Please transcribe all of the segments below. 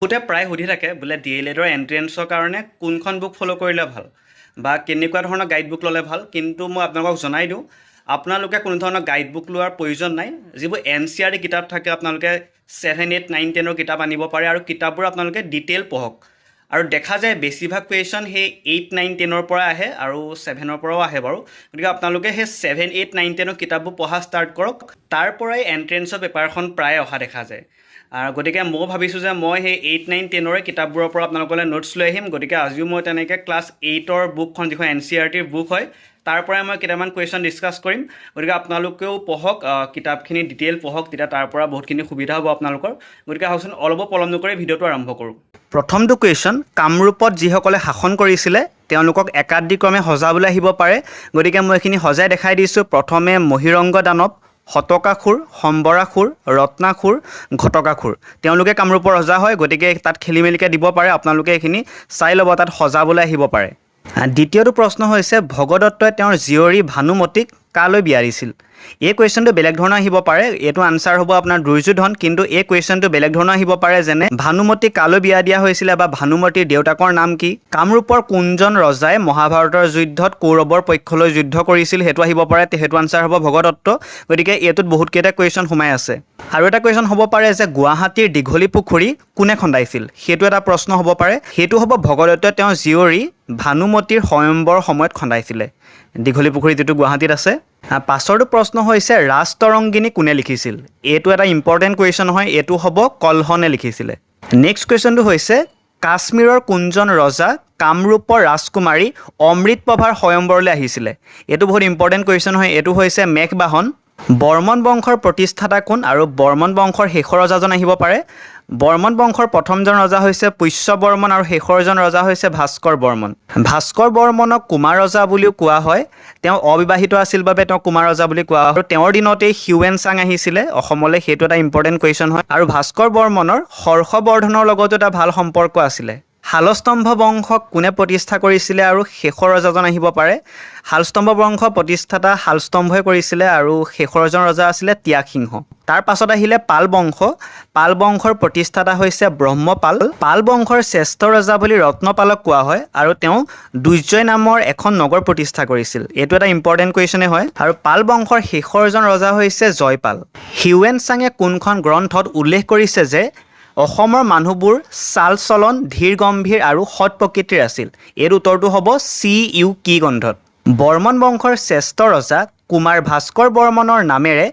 বহুতে প্ৰায় সুধি থাকে বোলে DLEDৰ এণ্ট্ৰেঞ্চৰ কাৰণে কোনখন বুক ফ'ল' কৰিলে ভাল বা কেনেকুৱা ধৰণৰ গাইড বুক ল'লে ভাল। কিন্তু মই আপোনালোকক জনাই দিওঁ, আপোনালোকে কোনো ধৰণৰ গাইড বুক লোৱাৰ প্ৰয়োজন নাই। যিবোৰ NCERT কিতাপ থাকে আপোনালোকে 7, 8, 9, 10ৰ কিতাপ আনিব পাৰে আৰু কিতাপবোৰ আপোনালোকে ডিটেইল পঢ়ক। আৰু দেখা যায় বেছিভাগ কুৱেশ্যন সেই 8, 9, 10ৰ পৰা আহে আৰু 7ৰ পৰাও আহে বাৰু। গতিকে আপোনালোকে সেই 7, 8, 9, 10ৰ কিতাপবোৰ পঢ়া ষ্টাৰ্ট কৰক। তাৰ পৰাই এণ্ট্ৰেঞ্চৰ পেপাৰখন প্ৰায় অহা দেখা যায়। গতিকে মই ভাবিছোঁ যে মই সেই 8, 9, 10ৰে কিতাপবোৰৰ পৰা আপোনালোকলৈ নোটছ লৈ আহিম। গতিকে আজিও মই তেনেকৈ ক্লাছ 8ৰ বুকখন যিখন NCERTৰ বুক হয় তাৰ পৰাই মই কেইটামান কুৱেশ্যন ডিছকাছ কৰিম। গতিকে আপোনালোকেও পঢ়ক, কিতাপখিনি ডিটেইল পঢ়ক, তেতিয়া তাৰ পৰা বহুতখিনি সুবিধা হ'ব আপোনালোকৰ। গতিকে আহকচোন অলপ পলম নকৰি ভিডিঅ'টো আৰম্ভ কৰোঁ। প্ৰথমটো কুৱেশ্যন, কামৰূপত যিসকলে শাসন কৰিছিলে তেওঁলোকক একাদিক্ৰমে সজাবলৈ আহিব পাৰে। গতিকে মই এইখিনি সজাই দেখাই দিছোঁ। প্ৰথমে মহিৰংগ দানৱ, শতকাসুৰ, সম্বৰাসুৰ, ৰত্নাসুৰ, ঘটকাসুৰ, তেওঁলোকে কামৰূপৰ ৰজা হয়। গতিকে তাত খেলি মেলিকৈ দিব পাৰে, আপোনালোকে এইখিনি চাই ল'ব, তাত সজাবলৈ আহিব পাৰে। দ্বিতীয়টো প্ৰশ্ন হৈছে ভগদত্তই তেওঁৰ জীয়ৰী ভানুমতীক কালৈ বিয়া দিছিল। এই কুৱেশ্যনটো বেলেগ ধৰণৰ আহিব পাৰে। এইটো আনচাৰ হ'ব আপোনাৰ দুৰ্যোধন, কিন্তু এই কুৱেশ্যনটো বেলেগ ধৰণৰ আহিব পাৰে, যেনে ভানুমতীক কালৈ বিয়া দিয়া হৈছিলে বা ভানুমতীৰ দেউতাকৰ নাম কি। কামৰূপৰ কোনজন ৰজাই মহাভাৰতৰ যুদ্ধত কৌৰৱৰ পক্ষলৈ যুদ্ধ কৰিছিল, সেইটো আহিব পাৰে। সেইটো আনচাৰ হ'ব ভগদত্ত। গতিকে এইটোত বহুতকেইটা কুৱেশ্যন সোমাই আছে। আৰু এটা কুৱেশ্যন হ'ব পাৰে যে গুৱাহাটীৰ দীঘলী পুখুৰী কোনে খন্দাইছিল, সেইটো এটা প্ৰশ্ন হ'ব পাৰে। সেইটো হ'ব ভগদত্তই তেওঁৰ জীয়ৰী ভানুমতীৰ স্বয়ম্বৰ সময়ত খন্দাইছিলে দীঘলী পুখুৰী, যিটো গুৱাহাটীত আছে। পাছৰটো প্ৰশ্ন হৈছে ৰাজতৰংগিনী কোনে লিখিছিল। এইটো এটা ইম্পৰ্টেণ্ট কুৱেশ্যন হয়। এইটো হ'ব কলহনে লিখিছিলে। নেক্সট কুৱেশ্যনটো হৈছে কাশ্মীৰৰ কোনজন ৰজা কামৰূপৰ ৰাজকুমাৰী অমৃতপ্ৰভাৰ স্বয়ম্বৰলৈ আহিছিলে। এইটো বহুত ইম্পৰ্টেণ্ট কুৱেশ্যন হয়। এইটো হৈছে মেঘবাহন। বৰ্মন বংশৰ প্ৰতিষ্ঠাতা কোন আৰু বৰ্মন বংশৰ শেষৰ ৰজাজন আহিব পাৰে। বৰ্মন বংশৰ প্ৰথমজন ৰজা হৈছে পুষ্য বৰ্মন আৰু শেষৰজন ৰজা হৈছে ভাস্কৰ বৰ্মন। ভাস্কৰ বৰ্মনক কুমাৰ ৰজা বুলিও কোৱা হয়। তেওঁ অবিবাহিত আছিল বাবে তেওঁ কুমাৰ ৰজা বুলি কোৱা হয়। আৰু তেওঁৰ দিনতেই হিউৱেন চাং আহিছিলে অসমলৈ, সেইটো এটা ইম্পৰ্টেণ্ট কুৱেশ্যন হয়। আৰু ভাস্কৰ বৰ্মনৰ হৰ্ষবৰ্ধনৰ লগতো এটা ভাল সম্পৰ্ক আছিলে। শালস্তম্ভ বংশক কোনে প্ৰতিষ্ঠা কৰিছিলে আৰু শেষৰ ৰজাজন আহিব পাৰে। শালস্তম্ভ বংশ প্ৰতিষ্ঠাতা শালস্তম্ভই কৰিছিলে আৰু শেষৰজন ৰজা আছিলে ত্যাগ সিংহ। তাৰ পাছত আহিলে পাল বংশ। পাল বংশৰ প্ৰতিষ্ঠাতা হৈছে ব্ৰহ্মপাল। পাল বংশৰ শ্ৰেষ্ঠ ৰজা বুলি ৰত্নপালক কোৱা হয় আৰু তেওঁ দুৰ্জয় নামৰ এখন নগৰ প্ৰতিষ্ঠা কৰিছিল। এইটো এটা ইম্পৰ্টেণ্ট কুৱেশ্যনে হয়। আৰু পাল বংশৰ শেষৰজন ৰজা হৈছে জয়পাল। হিউৱেন চাঙে কোনখন গ্ৰন্থত উল্লেখ কৰিছে যে অসমৰ মানুহবোৰ চাল চলন ধীৰ গম্ভীৰ আৰু সৎ প্ৰকৃতিৰ আছিল। এই উত্তৰটো হ'ব CUK গ্ৰন্থত। বৰ্মন বংশৰ শ্ৰেষ্ঠ ৰজা কুমাৰ ভাস্কৰ বৰ্মনৰ নামেৰে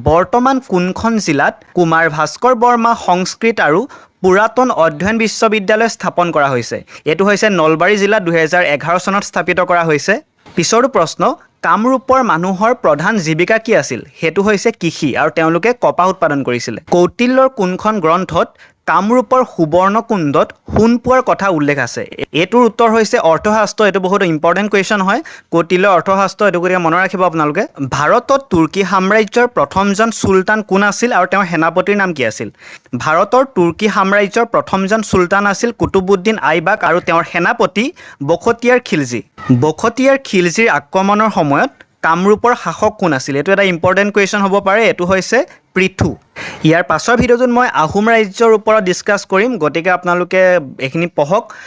বৰ্তমান কোনখন জিলাত কুমাৰ ভাস্কৰ বৰ্মা সংস্কৃত আৰু পুৰাতন অধ্যয়ন বিশ্ববিদ্যালয় স্থাপন কৰা হৈছে। এইটো হৈছে নলবাৰী জিলাত 2011 চনত স্থাপিত কৰা হৈছে। পিছৰটো প্ৰশ্ন, কামৰূপৰ মানুহৰ প্ৰধান জীৱিকা কি আছিল। সেইটো হৈছে কৃষি আৰু তেওঁলোকে কপাহ উৎপাদন কৰিছিলে। কৌটিল্যৰ কোনখন গ্ৰন্থত কামৰূপৰ সুবৰ্ণকুণ্ডত সোণ পোৱাৰ কথা উল্লেখ আছে। এইটোৰ উত্তৰ হৈছে অৰ্থশাস্ত্ৰ। এইটো বহুত ইম্পৰ্টেণ্ট কুৱেশ্যন হয়। কৌটিল্যৰ অৰ্থশাস্ত্ৰ, এইটো গতিকে মনত ৰাখিব আপোনালোকে। ভাৰতত তুৰ্কী সাম্ৰাজ্যৰ প্ৰথমজন চুলতান কোন আছিল আৰু তেওঁৰ সেনাপতিৰ নাম কি আছিল। ভাৰতৰ তুৰ্কী সাম্ৰাজ্যৰ প্ৰথমজন চুলতান আছিল কুতুবুদ্দিন আইবাক আৰু তেওঁৰ সেনাপতি বখতিয়াৰ খিলজী। বখতিয়াৰ খিলজীৰ আক্ৰমণৰ সময়ত কামৰূপৰ শাসক কোন আছিল। এইটো এটা ইম্পৰ্টেণ্ট কুৱেশ্যন হ'ব পাৰে। এইটো হৈছে পৃথু। ইয়াৰ পাছৰ ভিডিঅ'টোত মই আহোম ৰাজ্যৰ ওপৰত ডিছকাছ কৰিম। গতিকে আপোনালোকে এইখিনি পঢ়ক